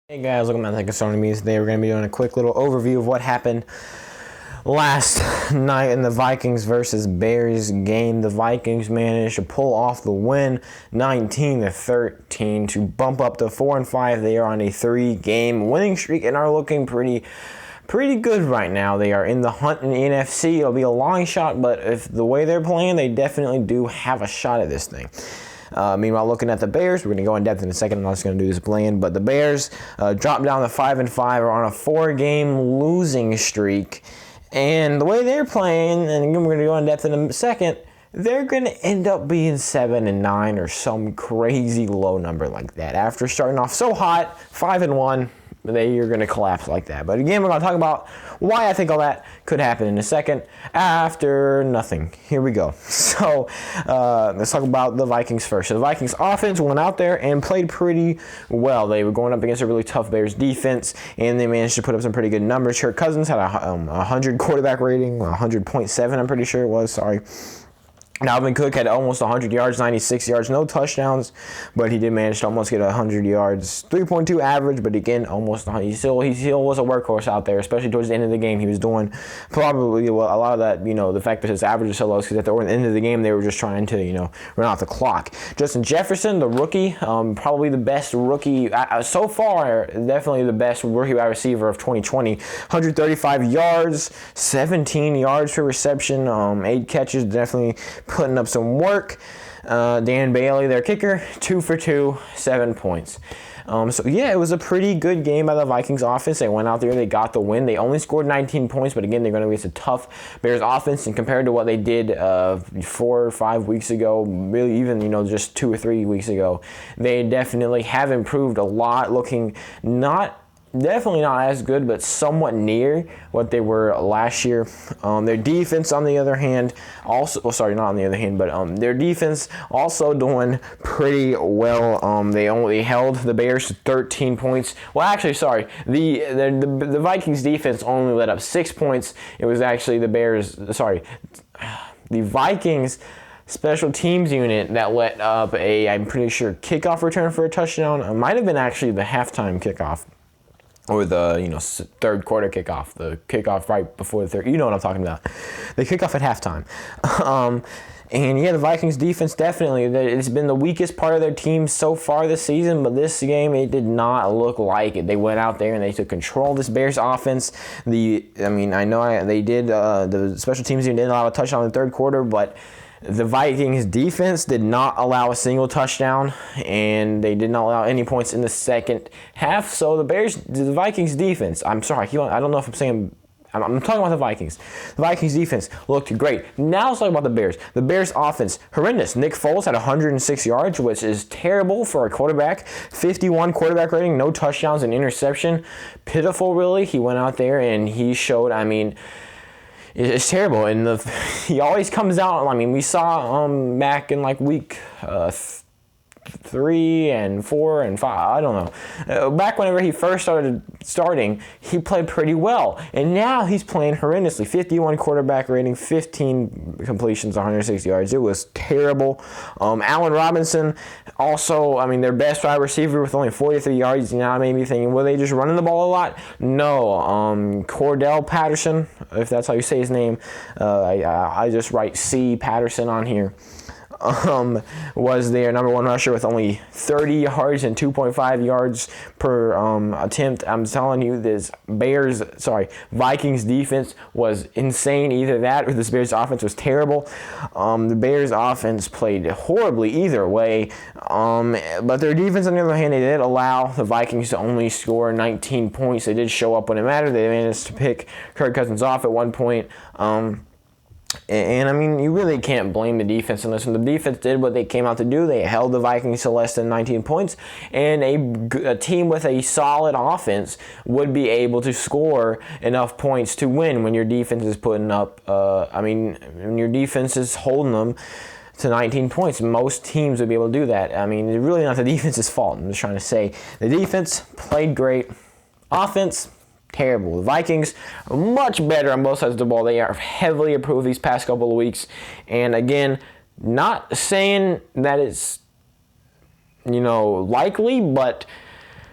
Hey guys, welcome back to Concerning Me. Today we're going to be doing a quick little overview of what happened last night in the Vikings versus Bears game. The Vikings managed to pull off the win 19-13 to bump up to 4-5. They are on a 3-game winning streak and are looking pretty good right now. They are in the hunt in the NFC. It'll be a long shot, but if the way they're playing, they definitely do have a shot at this thing. Meanwhile, looking at the Bears, we're going to go in depth in a second. I'm not just going to do this bland, but the Bears dropped down to 5-5, are on a 4-game losing streak. And the way they're playing, and again, we're going to go in depth in a second, they're going to end up being 7-9 or some crazy low number like that. After starting off so hot, 5-1, they are going to collapse like that. But again, we're going to talk about why I think all that could happen in a second after nothing. Here we go. So let's talk about the Vikings first. So the Vikings offense went out there and played pretty well. They were going up against a really tough Bears defense, and they managed to put up some pretty good numbers. Kirk Cousins had a 100 quarterback rating, 100.7 I'm pretty sure it was, sorry. Dalvin Cook had almost 100 yards, 96 yards, no touchdowns, but he did manage to almost get 100 yards, 3.2 average, but again, almost he still was a workhorse out there, especially towards the end of the game. He was doing probably a lot of that, the fact that his average is so low is because at the end of the game, they were just trying to, run out the clock. Justin Jefferson, the rookie, probably the best rookie so far, definitely the best rookie wide receiver of 2020. 135 yards, 17 yards per reception, 8 catches, definitely putting up some work. Dan Bailey, their kicker, 2 for 2, 7 points. It was a pretty good game by the Vikings offense. They went out there, they got the win. They only scored 19 points, but again, they're going to be a tough Bears offense. And compared to what they did 4 or 5 weeks ago, really even, just 2 or 3 weeks ago, they definitely have improved a lot, looking definitely not as good, but somewhat near what they were last year. Their defense, on the other hand, their defense also doing pretty well. They only held the Bears to 13 points. Well, actually, sorry, the Vikings defense only let up 6 points. It was actually the Vikings special teams unit that let up I'm pretty sure, kickoff return for a touchdown. It might have been actually the halftime kickoff. Or the third quarter kickoff, the kickoff right before the third. You know what I'm talking about. The kickoff at halftime. The Vikings defense definitely, it's been the weakest part of their team so far this season, but this game, it did not look like it. They went out there and they took control of this Bears offense. The special teams unit didn't allow a touchdown in the third quarter, but the Vikings defense did not allow a single touchdown, and they did not allow any points in the second half. So the Vikings defense, I'm sorry, I don't know if I'm saying, I'm talking about the Vikings. The Vikings defense looked great. Now let's talk about the Bears. The Bears offense, horrendous. Nick Foles had 106 yards, which is terrible for a quarterback. 51 quarterback rating, no touchdowns, and interception. Pitiful, really. He went out there and he showed, it's terrible, and he always comes out. We saw back in week 3 and 4 and 5. I don't know. Back whenever he first starting, he played pretty well, and now he's playing horrendously. 51 quarterback rating, 15 completions, 160 yards. It was terrible. Allen Robinson, also, their best wide receiver with only 43 yards. Now maybe thinking, were they just running the ball a lot? No. Cordell Patterson, if that's how you say his name. I just write C. Patterson on here. Was their number one rusher with only 30 yards and 2.5 yards per attempt. I'm telling you, this Vikings defense was insane. Either that or this Bears offense was terrible. The Bears offense played horribly either way. But their defense, on the other hand, they did allow the Vikings to only score 19 points. They did show up when it mattered. They managed to pick Kirk Cousins off at one point. You really can't blame the defense on this one. The defense did what they came out to do. They held the Vikings to less than 19 points, and a team with a solid offense would be able to score enough points to win when your defense is putting up, when your defense is holding them to 19 points. Most teams would be able to do that. It's really not the defense's fault. I'm just trying to say the defense played great. Offense, terrible. The Vikings are much better on both sides of the ball. They are heavily improved these past couple of weeks. And again, not saying that it's, likely, but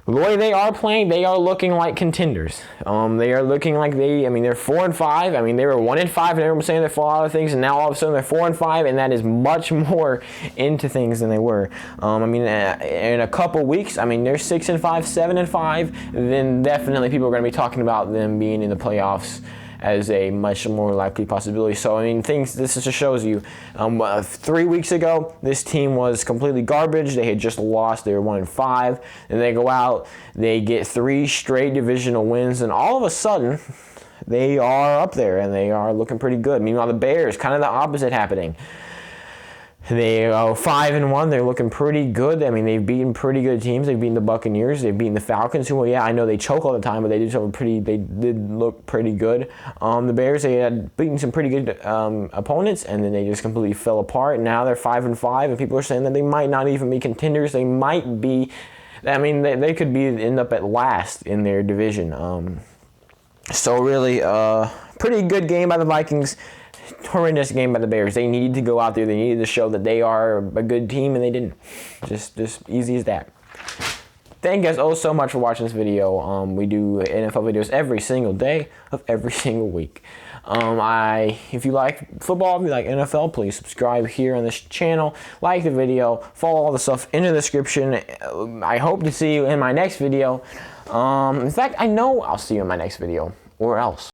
the way they are playing, they are looking like contenders. They are looking like they're 4-5. I mean, they were 1-5, and everyone was saying they're full out of things, and now all of a sudden they're 4-5, and that is much more into things than they were. In a couple weeks, they're 6-5, 7-5. Then definitely people are going to be talking about them being in the playoffs as a much more likely possibility. So, this just shows you. 3 weeks ago, this team was completely garbage. They had just lost. They were 1-5. And they go out, they get 3 straight divisional wins, and all of a sudden, they are up there, and they are looking pretty good. Meanwhile, the Bears, kind of the opposite happening. They are 5-1. They're looking pretty good. They've beaten pretty good teams. They've beaten the Buccaneers. They've beaten the Falcons, who, I know they choke all the time, but they did look pretty good. The Bears, they had beaten some pretty good opponents, and then they just completely fell apart. Now they're 5-5, and people are saying that they might not even be contenders. They might be. They could end up at last in their division. So really, pretty good game by the Vikings. Horrendous game by the Bears. They needed to go out there. They needed to show that they are a good team, and they didn't. Just easy as that. Thank you guys all so much for watching this video. We do NFL videos every single day of every single week. If you like football, if you like NFL, please subscribe here on this channel. Like the video. Follow all the stuff in the description. I hope to see you in my next video. In fact, I know I'll see you in my next video, or else.